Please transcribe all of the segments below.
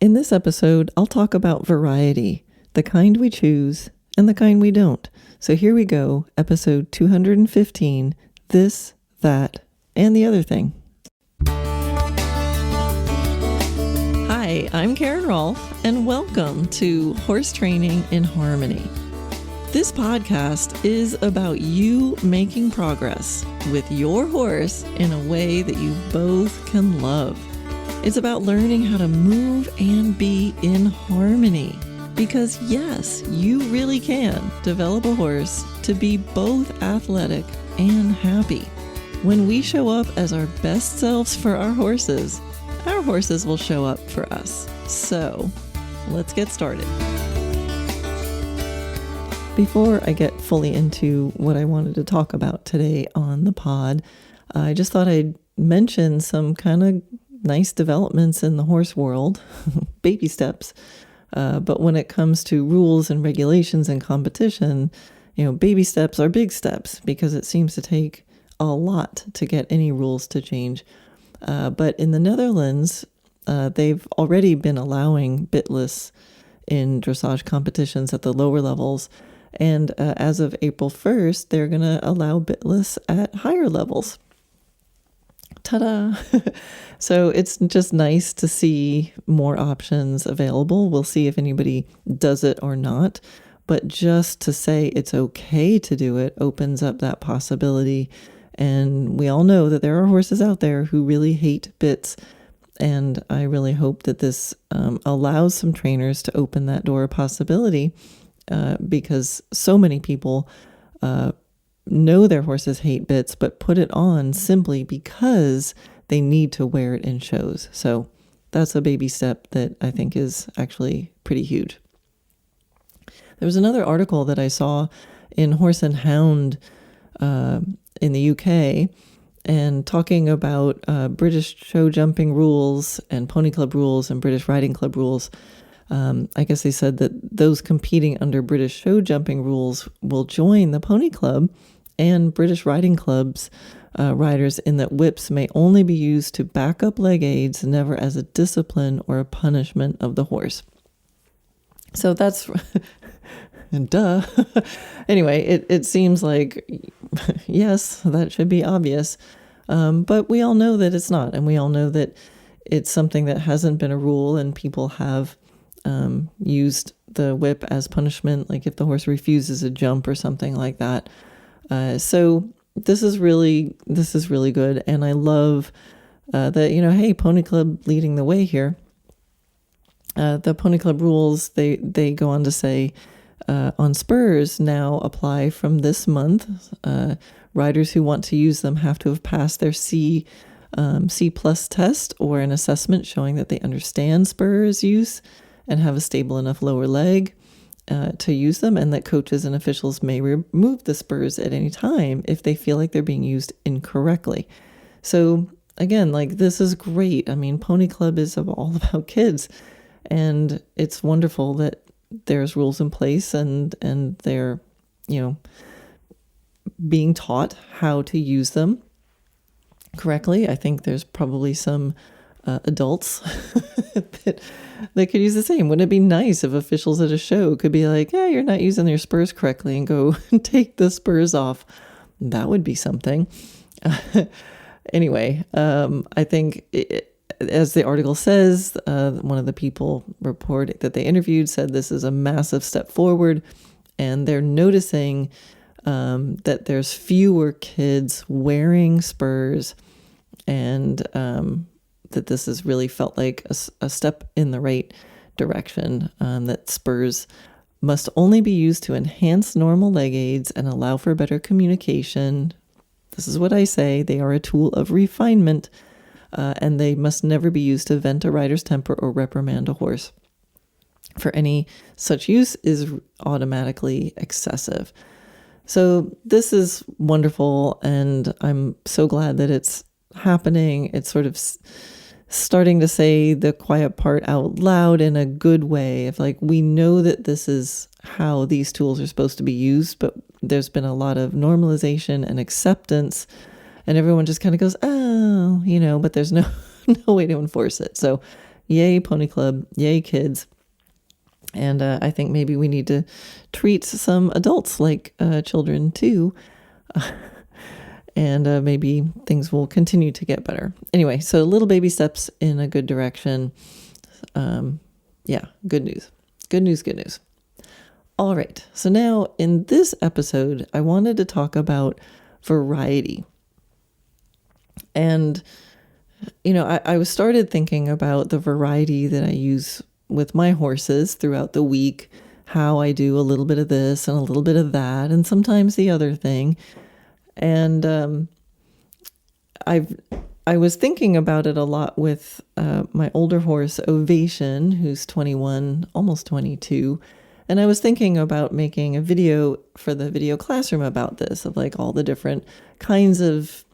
In this episode, I'll talk about variety, the kind we choose and the kind we don't. So here we go, episode 215, this, that, and the other thing. Hi, I'm Karen Rohlf, and welcome to Horse Training in Harmony. This podcast is about you making progress with your horse in a way that you both can love. It's about learning how to move and be in harmony. Because yes, you really can develop a horse to be both athletic and happy. When we show up as our best selves for our horses will show up for us. So, let's get started. Before I get fully into what I wanted to talk about today on the pod, I just thought I'd mention some kind of nice developments in the horse world, baby steps. But when it comes to rules and regulations and competition, baby steps are big steps because it seems to take a lot to get any rules to change. But in the Netherlands, they've already been allowing bitless in dressage competitions at the lower levels. And as of April 1st, they're going to allow bitless at higher levels. Ta-da! So it's just nice to see more options available. We'll see if anybody does it or not. But just to say it's okay to do it opens up that possibility. And we all know that there are horses out there who really hate bits. And I really hope that this allows some trainers to open that door of possibility. Because so many people know their horses hate bits, but put it on simply because they need to wear it in shows. So that's a baby step that I think is actually pretty huge. There was another article that I saw in Horse and Hound in the UK and talking about British show jumping rules and pony club rules and British riding club rules. I guess they said that those competing under British show jumping rules will join the pony club and British riding clubs riders in that whips may only be used to back up leg aids, never as a discipline or a punishment of the horse. So that's, duh. Anyway, it seems like, yes, that should be obvious. But we all know that it's not. And we all know that it's something that hasn't been a rule and people have used the whip as punishment, like if the horse refuses a jump or something like that. So this is really good. And I love that, hey, Pony Club leading the way here. The Pony Club rules, they go on to say, on spurs now apply from this month. Riders who want to use them have to have passed their C+ test or an assessment showing that they understand spurs use and have a stable enough lower leg to use them, and that coaches and officials may remove the spurs at any time if they feel like they're being used incorrectly. So again, this is great. I mean, Pony Club is all about kids, and it's wonderful that there's rules in place and they're, being taught how to use them correctly. I think there's probably some adults that could use the same. Wouldn't it be nice if officials at a show could be like, yeah, you're not using your spurs correctly, and go take the spurs off? That would be something. Anyway, I think as the article says, one of the people that they interviewed said this is a massive step forward, and they're noticing that there's fewer kids wearing spurs, and that this has really felt like a step in the right direction, that spurs must only be used to enhance normal leg aids and allow for better communication. This is what I say. They are a tool of refinement, and they must never be used to vent a rider's temper or reprimand a horse. For any such use is automatically excessive. So this is wonderful, and I'm so glad that it's happening. It's sort of starting to say the quiet part out loud in a good way. If we know that this is how these tools are supposed to be used, but there's been a lot of normalization and acceptance, and everyone just kind of goes, oh, but there's no way to enforce it. So yay pony club, yay kids. And I think maybe we need to treat some adults like children too. And maybe things will continue to get better. Anyway, so little baby steps in a good direction. Yeah, good news. Good news, good news. All right, so now in this episode, I wanted to talk about variety. And, I was started thinking about the variety that I use with my horses throughout the week, how I do a little bit of this and a little bit of that, and sometimes the other thing. And I was thinking about it a lot with my older horse, Ovation, who's 21, almost 22. And I was thinking about making a video for the video classroom about this, of like all the different kinds of,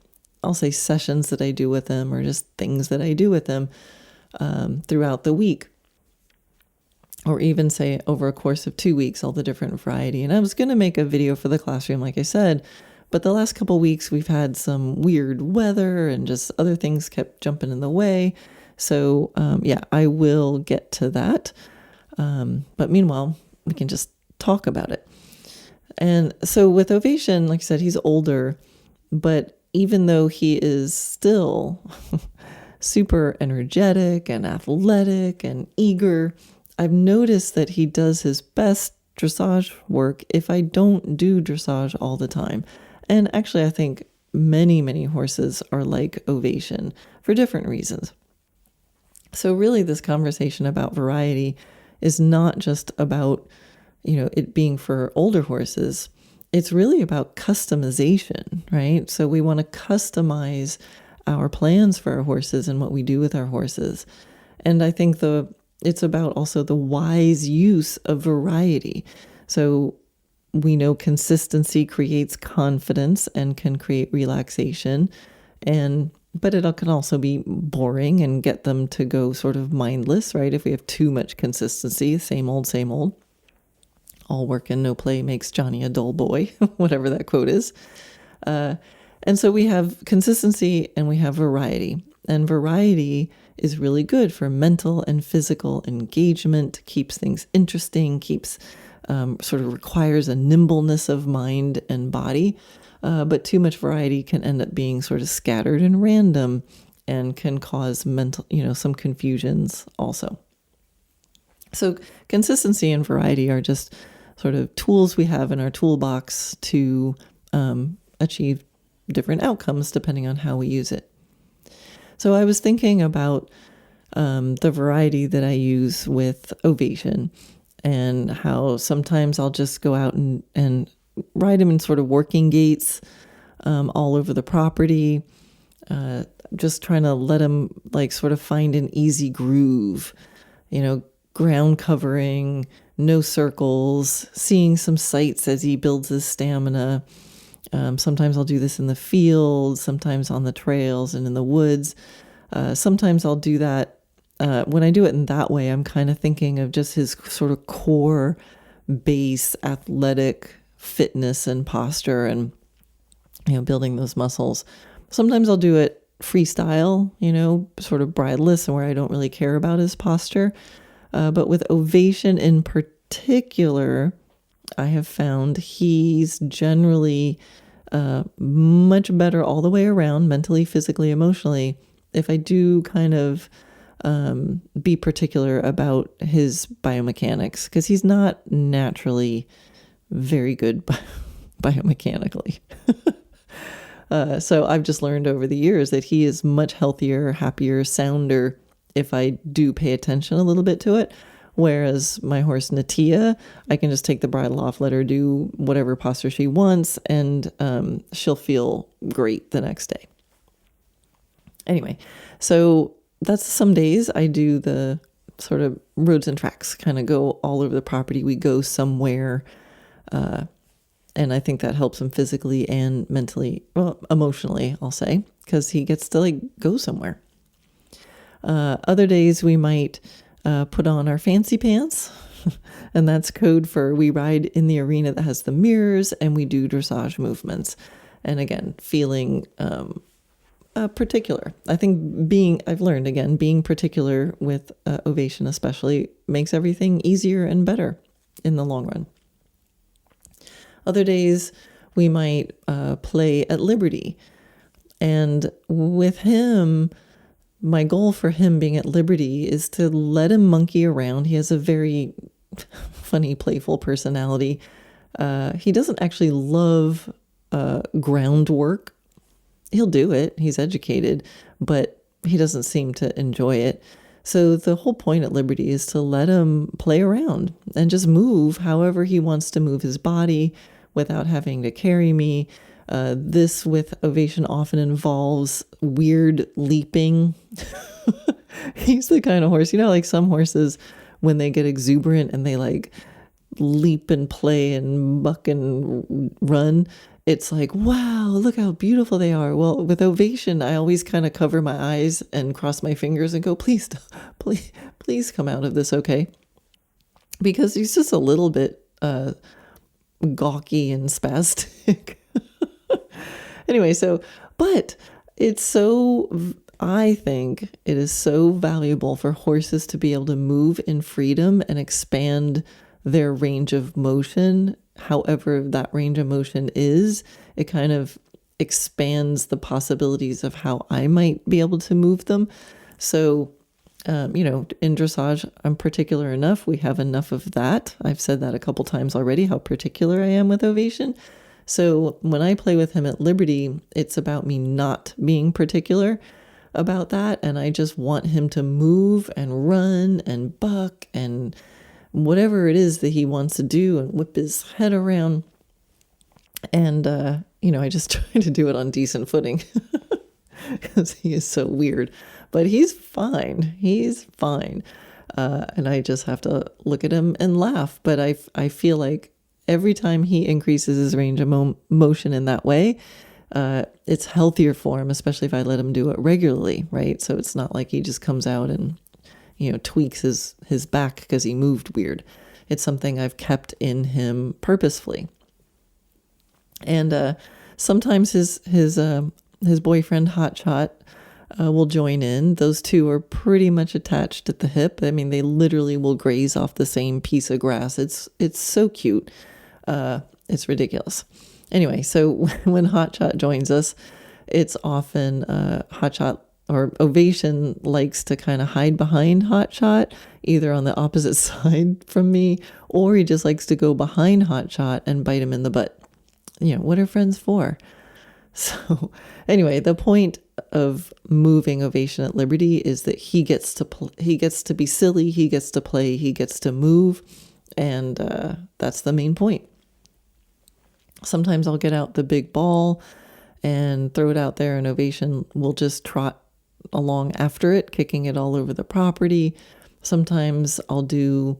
I'll say, sessions that I do with them, or just things that I do with them throughout the week. Or even say over a course of 2 weeks, all the different variety. And I was going to make a video for the classroom, like I said, but the last couple of weeks we've had some weird weather and just other things kept jumping in the way. So I will get to that. But meanwhile, we can just talk about it. And so with Ovation, like I said, he's older, but even though he is still super energetic and athletic and eager, I've noticed that he does his best dressage work if I don't do dressage all the time. And actually, I think many, many horses are like Ovation for different reasons. So really, this conversation about variety is not just about, it being for older horses. It's really about customization, right? So we want to customize our plans for our horses and what we do with our horses. And I think it's about also the wise use of variety. So we know consistency creates confidence and can create relaxation. But it can also be boring and get them to go sort of mindless, right? If we have too much consistency, same old, same old. All work and no play makes Johnny a dull boy, whatever that quote is. And so we have consistency and we have variety. And variety is really good for mental and physical engagement, keeps things interesting, sort of requires a nimbleness of mind and body. But too much variety can end up being sort of scattered and random and can cause mental, some confusions also. So consistency and variety are just sort of tools we have in our toolbox to achieve different outcomes depending on how we use it. So I was thinking about the variety that I use with Ovation and how sometimes I'll just go out and ride him in sort of working gaits all over the property, just trying to let him like sort of find an easy groove, ground covering, no circles, seeing some sights as he builds his stamina. Sometimes I'll do this in the field, sometimes on the trails and in the woods. Sometimes I'll do that. When I do it in that way, I'm kind of thinking of just his sort of core base athletic fitness and posture and, building those muscles. Sometimes I'll do it freestyle, sort of bridleless and where I don't really care about his posture. But with Ovation in particular, I have found he's generally much better all the way around, mentally, physically, emotionally, if I do kind of be particular about his biomechanics, because he's not naturally very good biomechanically. So I've just learned over the years that he is much healthier, happier, sounder if I do pay attention a little bit to it. Whereas my horse Natia, I can just take the bridle off, let her do whatever posture she wants, and she'll feel great the next day. Anyway, so that's some days I do the sort of roads and tracks, kind of go all over the property. We go somewhere, and I think that helps him physically and mentally, well, emotionally, I'll say, because he gets to like go somewhere. Other days we might put on our fancy pants, and that's code for we ride in the arena that has the mirrors and we do dressage movements. And again, feeling particular. I think I've learned again, being particular with ovation especially makes everything easier and better in the long run. Other days we might play at liberty. And with him, my goal for him being at liberty is to let him monkey around. He has a very funny, playful personality. He doesn't actually love groundwork. He'll do it. He's educated, but he doesn't seem to enjoy it. So the whole point at liberty is to let him play around and just move however he wants to move his body without having to carry me. This with ovation often involves weird leaping. He's the kind of horse, like some horses, when they get exuberant and they like leap and play and buck and run, it's like, wow, look how beautiful they are. Well, with ovation, I always kind of cover my eyes and cross my fingers and go, please, please come out of this okay. Because he's just a little bit gawky and spastic. Anyway, but I think it is so valuable for horses to be able to move in freedom and expand their range of motion. However that range of motion is, it kind of expands the possibilities of how I might be able to move them. So, in dressage, I'm particular enough. We have enough of that. I've said that a couple times already, how particular I am with ovation. So when I play with him at liberty, it's about me not being particular about that. And I just want him to move and run and buck and whatever it is that he wants to do and whip his head around. And, I just try to do it on decent footing because he is so weird, but he's fine. He's fine. And I just have to look at him and laugh. But I feel like every time he increases his range of motion in that way, it's healthier for him, especially if I let him do it regularly, right? So it's not like he just comes out and, tweaks his back because he moved weird. It's something I've kept in him purposefully. And sometimes his boyfriend Hotshot will join in. Those two are pretty much attached at the hip. I mean, they literally will graze off the same piece of grass. It's so cute. It's ridiculous. Anyway, so when Hotshot joins us, it's often Hotshot or ovation likes to kind of hide behind Hotshot, either on the opposite side from me, or he just likes to go behind Hotshot and bite him in the butt. What are friends for? So anyway, the point of moving ovation at liberty is that he gets to be silly, he gets to play, he gets to move, and that's the main point. Sometimes I'll get out the big ball and throw it out there, and ovation will just trot along after it, kicking it all over the property. Sometimes I'll do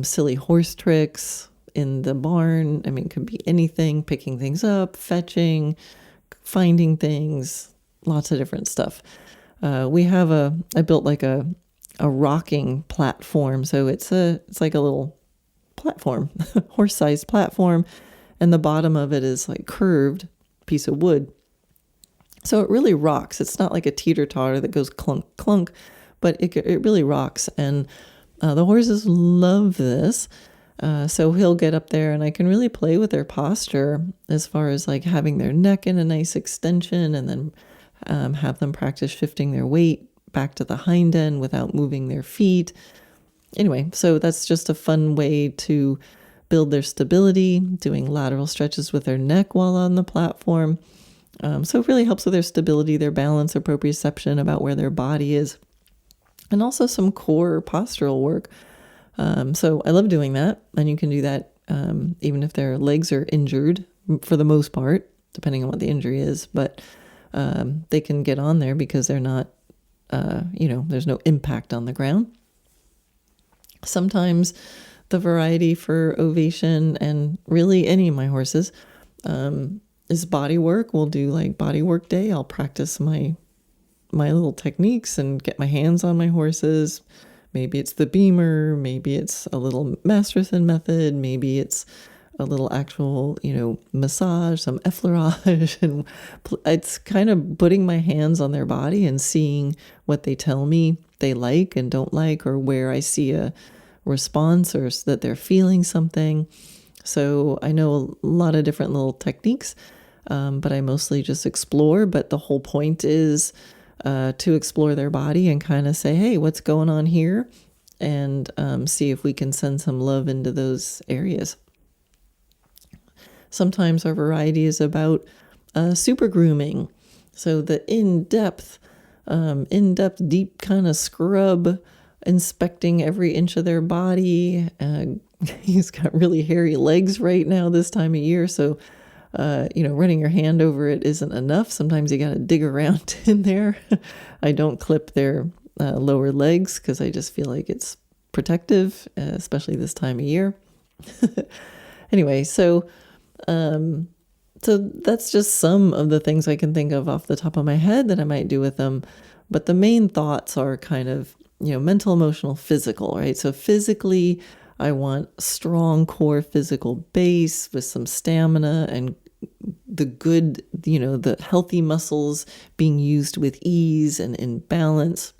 silly horse tricks in the barn. I mean, it could be anything, picking things up, fetching, finding things, lots of different stuff. I built like a rocking platform. So it's like a little platform, horse-sized platform. And the bottom of it is like curved piece of wood. So it really rocks. It's not like a teeter-totter that goes clunk, clunk, but it really rocks. And the horses love this. So he'll get up there and I can really play with their posture as far as like having their neck in a nice extension, and then have them practice shifting their weight back to the hind end without moving their feet. Anyway, so that's just a fun way to build their stability, doing lateral stretches with their neck while on the platform. So it really helps with their stability, their balance, their proprioception about where their body is, and also some core postural work. So I love doing that, and you can do that even if their legs are injured for the most part, depending on what the injury is. But they can get on there because they're not, there's no impact on the ground. Sometimes the variety for ovation, and really any of my horses, is body work. We'll do like body work day. I'll practice my little techniques and get my hands on my horses. Maybe it's the beamer, maybe it's a little Masterson method, maybe it's a little actual, massage, some effleurage, and it's kind of putting my hands on their body and seeing what they tell me they like and don't like, or where I see a response or that they're feeling something. So I know a lot of different little techniques, but I mostly just explore. But the whole point is to explore their body and kind of say, hey, what's going on here? And see if we can send some love into those areas. Sometimes our variety is about super grooming. So the in-depth, deep kind of scrub, inspecting every inch of their body. He's got really hairy legs right now this time of year. So, running your hand over it isn't enough. Sometimes you got to dig around in there. I don't clip their lower legs because I just feel like it's protective, especially this time of year. Anyway, so that's just some of the things I can think of off the top of my head that I might do with them. But the main thoughts are kind of, mental, emotional, physical, right? So physically, I want strong core physical base with some stamina and the good, the healthy muscles being used with ease and in balance.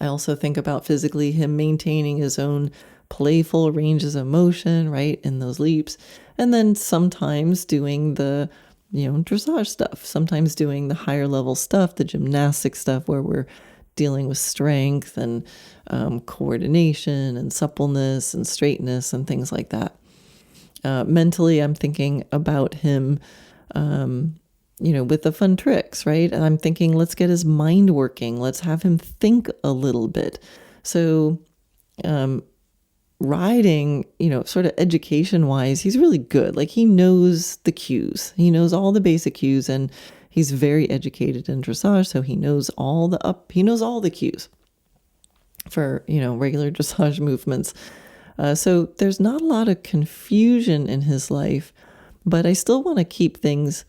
I also think about physically him maintaining his own playful ranges of motion, right, in those leaps. And then sometimes doing the, dressage stuff, sometimes doing the higher level stuff, the gymnastic stuff where we're dealing with strength and coordination and suppleness and straightness and things like that. Mentally, I'm thinking about him, with the fun tricks, right? And I'm thinking, let's get his mind working. Let's have him think a little bit. So riding, sort of education-wise, he's really good. Like he knows the cues. He knows all the basic cues, and he's very educated in dressage, so he knows all the cues for, regular dressage movements. So there's not a lot of confusion in his life, but I still want to keep things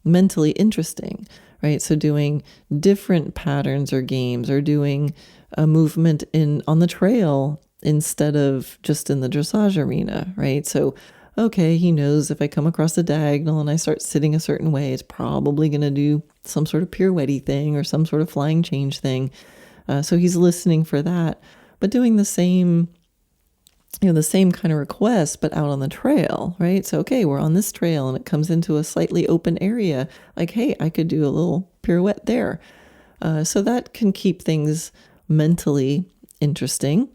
mentally interesting, right? So doing different patterns or games, or doing a movement on the trail instead of just in the dressage arena, right? So, okay, he knows if I come across a diagonal and I start sitting a certain way, it's probably going to do some sort of pirouette-y thing or some sort of flying change thing. So he's listening for that, but doing the same kind of request, but out on the trail, right? So, okay, we're on this trail and it comes into a slightly open area. Like, hey, I could do a little pirouette there. So that can keep things mentally interesting.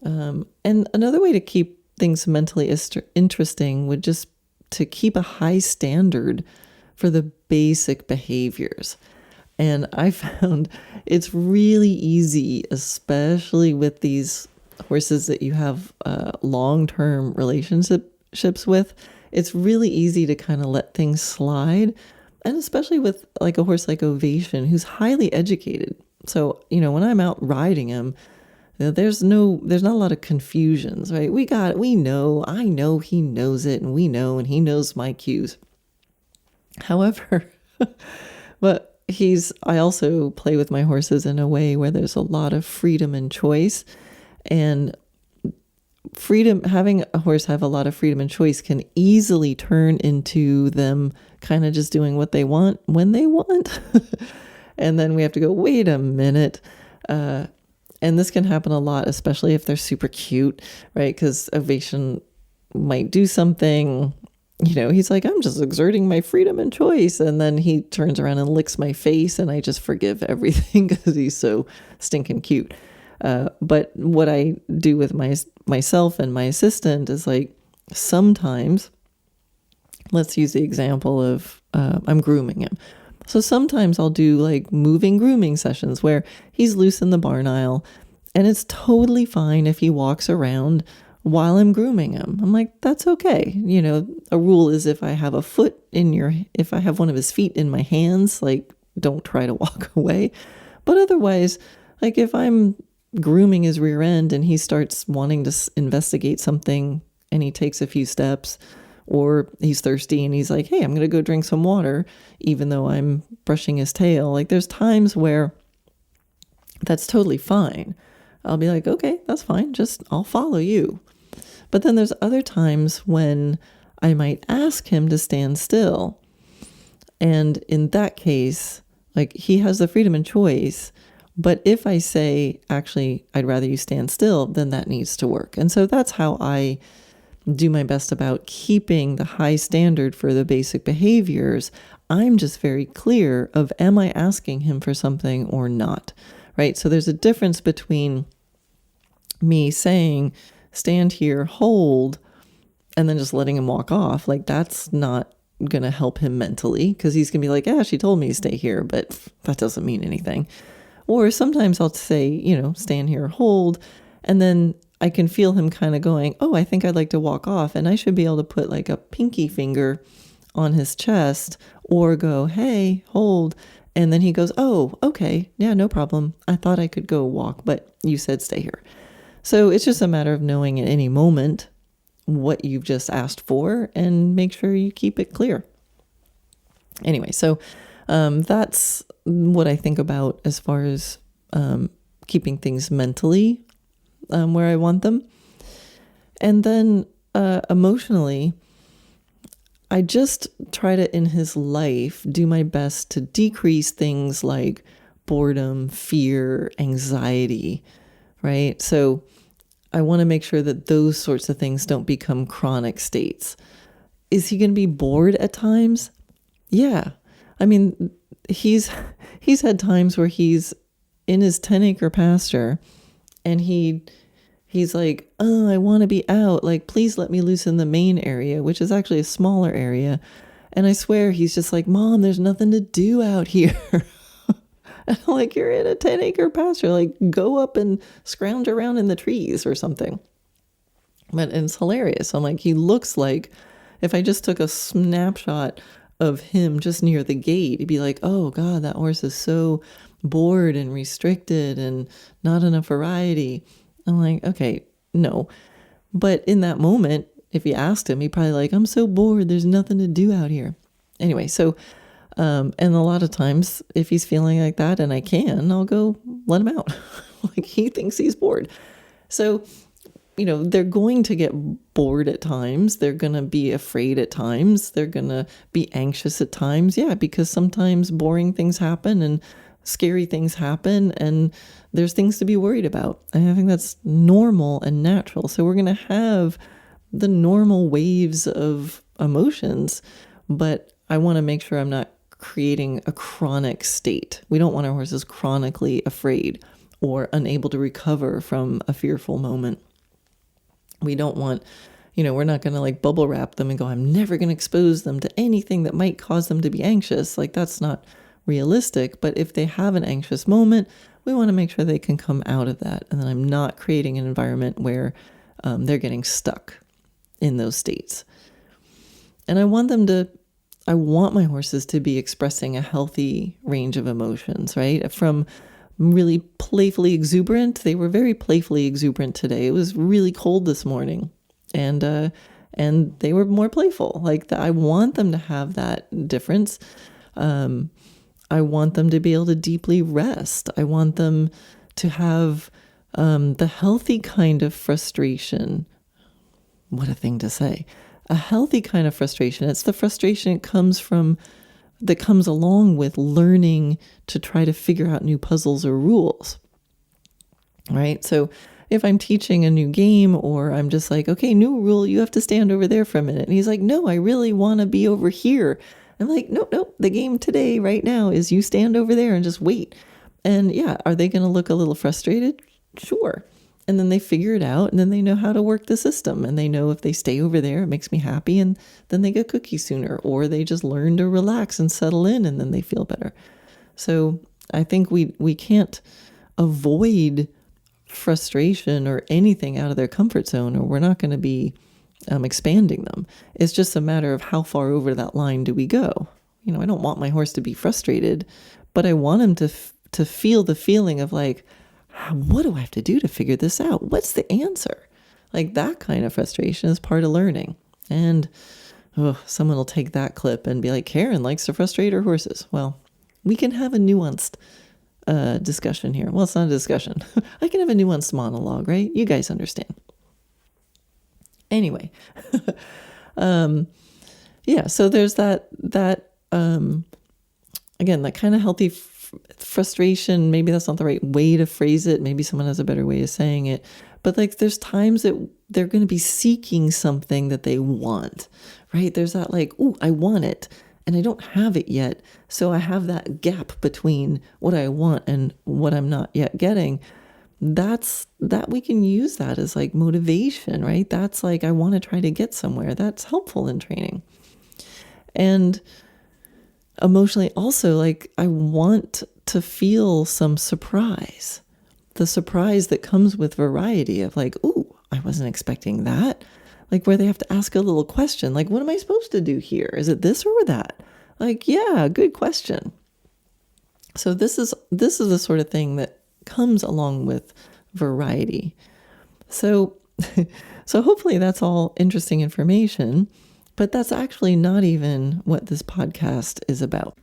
And another way to keep things mentally interesting would just to keep a high standard for the basic behaviors. And I found it's really easy, especially with these horses that you have long-term relationships with. It's really easy to kind of let things slide. And especially with like a horse like Ovation, who's highly educated. So, when I'm out riding him, there's not a lot of confusions, right? I know he knows it, and he knows my cues. However, but I also play with my horses in a way where there's a lot of freedom and choice, and having a horse have a lot of freedom and choice can easily turn into them kind of just doing what they want when they want. And then we have to go, wait a minute. And this can happen a lot, especially if they're super cute, right? Because Ovation might do something, he's like, I'm just exerting my freedom and choice. And then he turns around and licks my face, and I just forgive everything because he's so stinking cute. But what I do with myself and my assistant is like, sometimes, let's use the example of I'm grooming him. So sometimes I'll do like moving grooming sessions where he's loose in the barn aisle, and it's totally fine if he walks around while I'm grooming him. I'm like, that's okay. A rule is if I have if I have one of his feet in my hands, like don't try to walk away. But otherwise, like if I'm grooming his rear end and he starts wanting to investigate something and he takes a few steps, or he's thirsty and he's like, hey, I'm going to go drink some water, even though I'm brushing his tail. Like there's times where that's totally fine. I'll be like, okay, that's fine. I'll follow you. But then there's other times when I might ask him to stand still. And in that case, like, he has the freedom and choice. But if I say, actually, I'd rather you stand still, then that needs to work. And so that's how I do my best about keeping the high standard for the basic behaviors. I'm just very clear of, am I asking him for something or not, right? So there's a difference between me saying, stand here, hold, and then just letting him walk off. Like, that's not going to help him mentally, because he's going to be like, yeah, she told me to stay here, but that doesn't mean anything. Or sometimes I'll say, stand here, hold, and then I can feel him kind of going, oh, I think I'd like to walk off. And I should be able to put like a pinky finger on his chest or go, hey, hold. And then he goes, oh, okay, yeah, no problem. I thought I could go walk, but you said stay here. So it's just a matter of knowing at any moment what you've just asked for and make sure you keep it clear. Anyway, so that's what I think about as far as keeping things mentally where I want them. And then emotionally, I just try to, in his life, do my best to decrease things like boredom, fear, anxiety, right? So I want to make sure that those sorts of things don't become chronic states. Is he going to be bored at times? Yeah. I mean, he's had times where he's in his 10-acre pasture and he's like, oh, I want to be out. Like, please let me loose in the main area, which is actually a smaller area. And I swear he's just like, Mom, there's nothing to do out here. And I'm like, you're in a 10-acre pasture. Like, go up and scrounge around in the trees or something. But it's hilarious. I'm like, he looks like, if I just took a snapshot of him just near the gate, he'd be like, oh God, that horse is so bored and restricted and not enough variety. I'm like, okay, no. But in that moment, if you asked him, he'd probably like, I'm so bored. There's nothing to do out here. Anyway, so, and a lot of times if he's feeling like that and I can, I'll go let him out. Like, he thinks he's bored. So, they're going to get bored at times. They're going to be afraid at times. They're going to be anxious at times. Yeah, because sometimes boring things happen and scary things happen and there's things to be worried about. And I think that's normal and natural. So we're going to have the normal waves of emotions, but I want to make sure I'm not creating a chronic state. We don't want our horses chronically afraid or unable to recover from a fearful moment. We don't want, we're not going to like bubble wrap them and go, I'm never going to expose them to anything that might cause them to be anxious. Like, that's not realistic. But if they have an anxious moment, we want to make sure they can come out of that. And then I'm not creating an environment where they're getting stuck in those states. And I want my horses to be expressing a healthy range of emotions, right? From really playfully exuberant. They were very playfully exuberant today. It was really cold this morning, and they were more playful. Like, I want them to have that difference. I want them to be able to deeply rest. I want them to have the healthy kind of frustration. What a thing to say. A healthy kind of frustration. It's the frustration that comes along with learning to try to figure out new puzzles or rules, right? So if I'm teaching a new game, or I'm just like, okay, new rule, you have to stand over there for a minute. And he's like, no, I really want to be over here. I'm like, nope. The game today, right now, is you stand over there and just wait. And yeah, are they going to look a little frustrated? Sure. And then they figure it out, and then they know how to work the system, and they know if they stay over there, it makes me happy, and then they get cookies sooner, or they just learn to relax and settle in, and then they feel better. So I think we can't avoid frustration or anything out of their comfort zone, or we're not going to be expanding them. It's just a matter of how far over that line do we go. I don't want my horse to be frustrated, but I want him to feel the feeling of like, what do I have to do to figure this out? What's the answer? Like, that kind of frustration is part of learning. And someone will take that clip and be like, Karen likes to frustrate her horses. Well, we can have a nuanced discussion here. Well, it's not a discussion. I can have a nuanced monologue, right? You guys understand. Anyway, yeah, so there's that again, that kind of healthy frustration. Maybe that's not the right way to phrase it. Maybe someone has a better way of saying it. But like, there's times that they're going to be seeking something that they want, right? There's that like, ooh, I want it and I don't have it yet. So I have that gap between what I want and what I'm not yet getting. That we can use that as like motivation, right? That's like, I want to try to get somewhere. That's helpful in training. And emotionally also, like, I want to feel some surprise. The surprise that comes with variety of like, ooh, I wasn't expecting that. Like, where they have to ask a little question, like, what am I supposed to do here? Is it this or that? Like, yeah, good question. So this is the sort of thing that comes along with variety. So hopefully that's all interesting information, but that's actually not even what this podcast is about.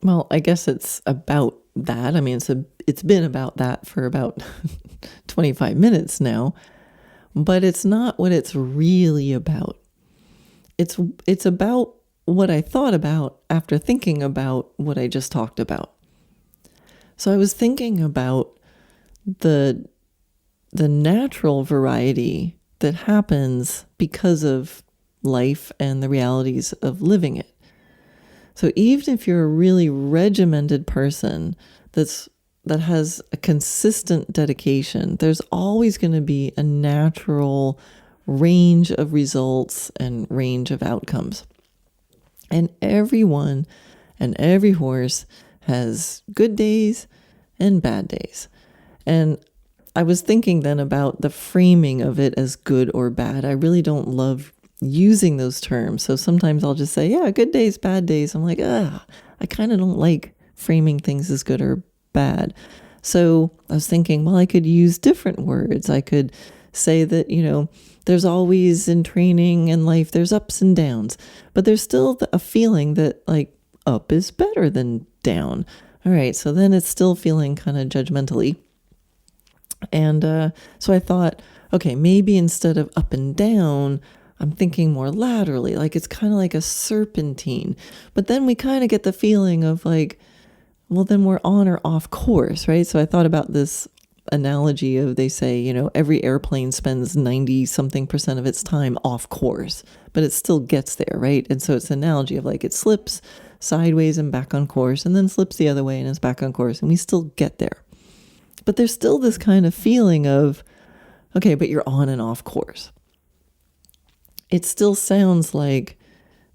Well, I guess it's about that. I mean, it's been about that for about 25 minutes now, but it's not what it's really about. It's about what I thought about after thinking about what I just talked about. So I was thinking about the natural variety that happens because of life and the realities of living it. So even if you're a really regimented person that has a consistent dedication, there's always going to be a natural range of results and range of outcomes. And everyone and every horse has good days and bad days. And I was thinking then about the framing of it as good or bad. I really don't love using those terms. So sometimes I'll just say, yeah, good days, bad days. I'm like, I kind of don't like framing things as good or bad. So I was thinking, well, I could use different words. I could say that, there's always in training and life, there's ups and downs, but there's still a feeling that like up is better than down. All right. So then it's still feeling kind of judgmentally. And so I thought, okay, maybe instead of up and down, I'm thinking more laterally, like it's kind of like a serpentine. But then we kind of get the feeling of like, well, then we're on or off course, right? So I thought about this analogy of, they say, every airplane spends 90-something% of its time off course, but it still gets there, right? And so it's an analogy of like it slips sideways and back on course, and then slips the other way and is back on course, and we still get there. But there's still this kind of feeling of, okay, but you're on and off course. It still sounds like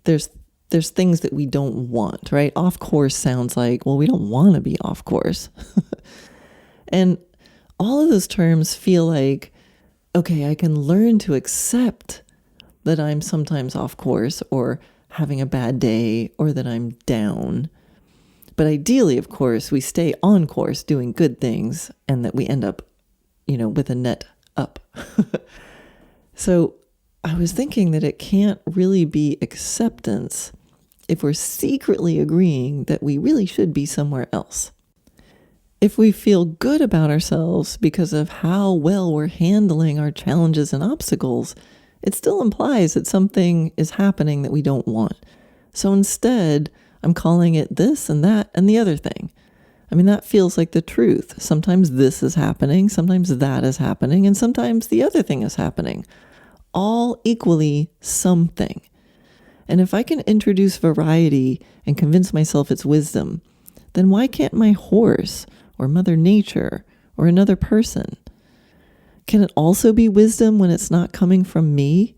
there's things that we don't want, right? Off course sounds like, well, we don't want to be off course. And all of those terms feel like, okay, I can learn to accept that I'm sometimes off course or having a bad day or that I'm down. But ideally, of course, we stay on course doing good things and that we end up, with a net up. So I was thinking that it can't really be acceptance if we're secretly agreeing that we really should be somewhere else. If we feel good about ourselves because of how well we're handling our challenges and obstacles, it still implies that something is happening that we don't want. So instead, I'm calling it this and that and the other thing. I mean, that feels like the truth. Sometimes this is happening, sometimes that is happening, and sometimes the other thing is happening. All equally something. And if I can introduce variety and convince myself it's wisdom, then why can't my horse or Mother Nature or another person? Can it also be wisdom when it's not coming from me?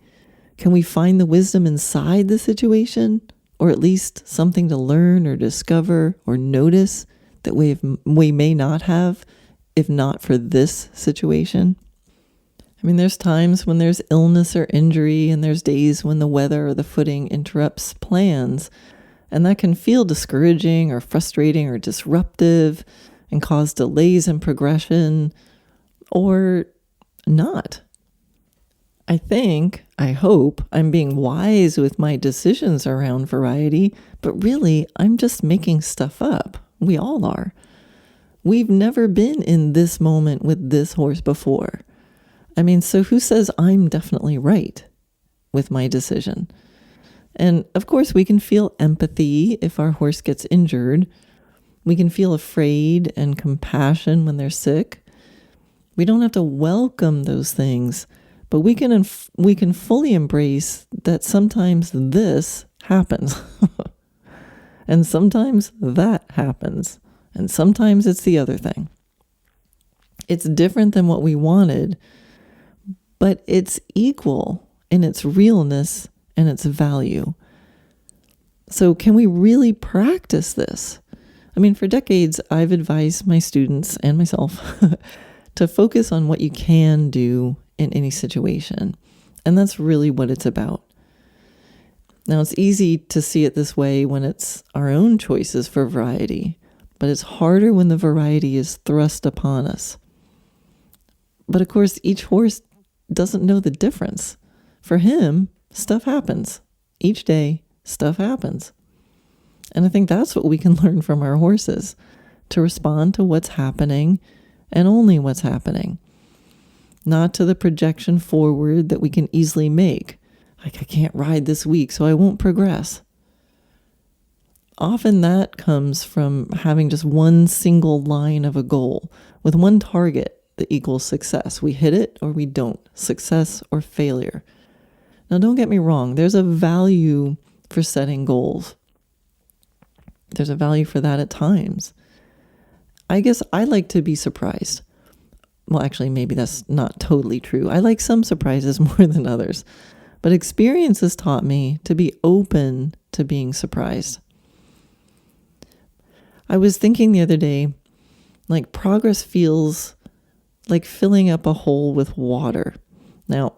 Can we find the wisdom inside the situation? Or at least something to learn or discover or notice that we may not have if not for this situation? I mean, there's times when there's illness or injury, and there's days when the weather or the footing interrupts plans, and that can feel discouraging or frustrating or disruptive and cause delays in progression, or not. I hope I'm being wise with my decisions around variety, but really I'm just making stuff up. We all are. We've never been in this moment with this horse before. I mean, so who says I'm definitely right? with my decision. And of course, we can feel empathy if our horse gets injured. We can feel afraid and compassion when they're sick. We don't have to welcome those things, but we can fully embrace that sometimes this happens. And sometimes that happens. And sometimes it's the other thing. It's different than what we wanted, but it's equal in its realness and its value. So can we really practice this? I mean, for decades, I've advised my students and myself to focus on what you can do in any situation. And that's really what it's about. Now, it's easy to see it this way when it's our own choices for variety, but it's harder when the variety is thrust upon us. But of course, each horse doesn't know the difference. For him, stuff happens. Each day, stuff happens. And I think that's what we can learn from our horses, to respond to what's happening and only what's happening, not to the projection forward that we can easily make. Like, I can't ride this week, so I won't progress. Often that comes from having just one single line of a goal with one target that equals success. We hit it or we don't. Success or failure. Now, don't get me wrong. There's a value for setting goals. There's a value for that at times. I guess I like to be surprised. Well, actually, maybe that's not totally true. I like some surprises more than others. But experience has taught me to be open to being surprised. I was thinking the other day, like, progress feels like filling up a hole with water. Now,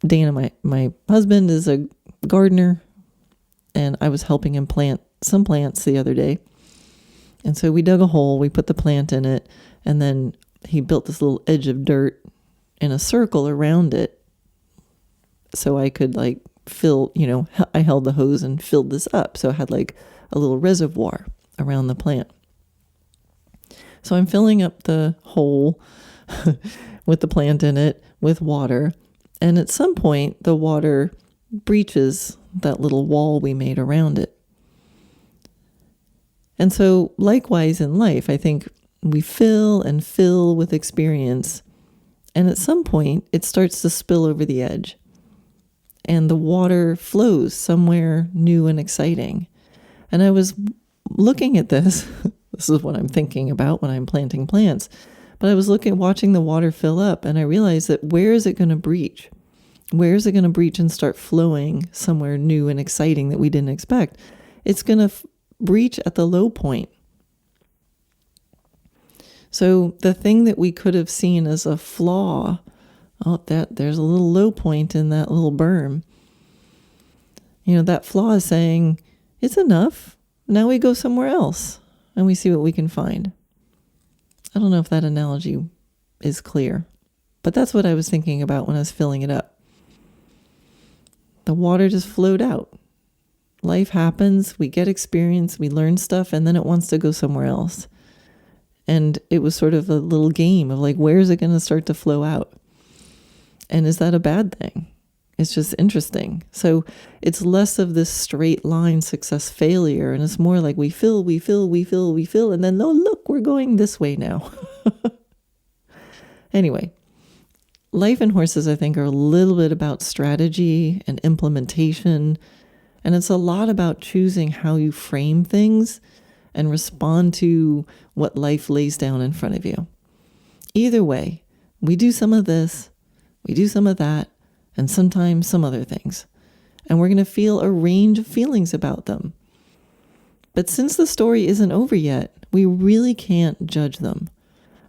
Dana, my husband, is a gardener, and I was helping him plant some plants the other day. And so we dug a hole, we put the plant in it, and then he built this little edge of dirt in a circle around it so I could like fill, I held the hose and filled this up. So I had like a little reservoir around the plant. So I'm filling up the hole with the plant in it with water. And at some point, the water breaches that little wall we made around it. And so likewise in life, I think we fill and fill with experience. And at some point, it starts to spill over the edge. And the water flows somewhere new and exciting. And I was looking at this. This is what I'm thinking about when I'm planting plants. But I was watching the water fill up, and I realized that where is it going to breach? Where is it going to breach and start flowing somewhere new and exciting that we didn't expect? It's going to breach at the low point. So the thing that we could have seen as a flaw, there's a little low point in that little berm. That flaw is saying, it's enough. Now we go somewhere else and we see what we can find. I don't know if that analogy is clear, but that's what I was thinking about when I was filling it up. The water just flowed out. Life happens, we get experience, we learn stuff, and then it wants to go somewhere else. And it was sort of a little game of like, where is it going to start to flow out? And is that a bad thing? It's just interesting. So it's less of this straight line success failure, and it's more like we fill, and then, oh, look, we're going this way now. Anyway, life and horses, I think, are a little bit about strategy and implementation, and it's a lot about choosing how you frame things and respond to what life lays down in front of you. Either way, we do some of this, we do some of that, and sometimes some other things. And we're going to feel a range of feelings about them. But since the story isn't over yet, we really can't judge them.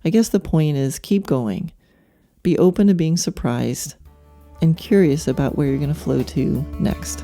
I guess the point is keep going. Be open to being surprised and curious about where you're going to flow to next.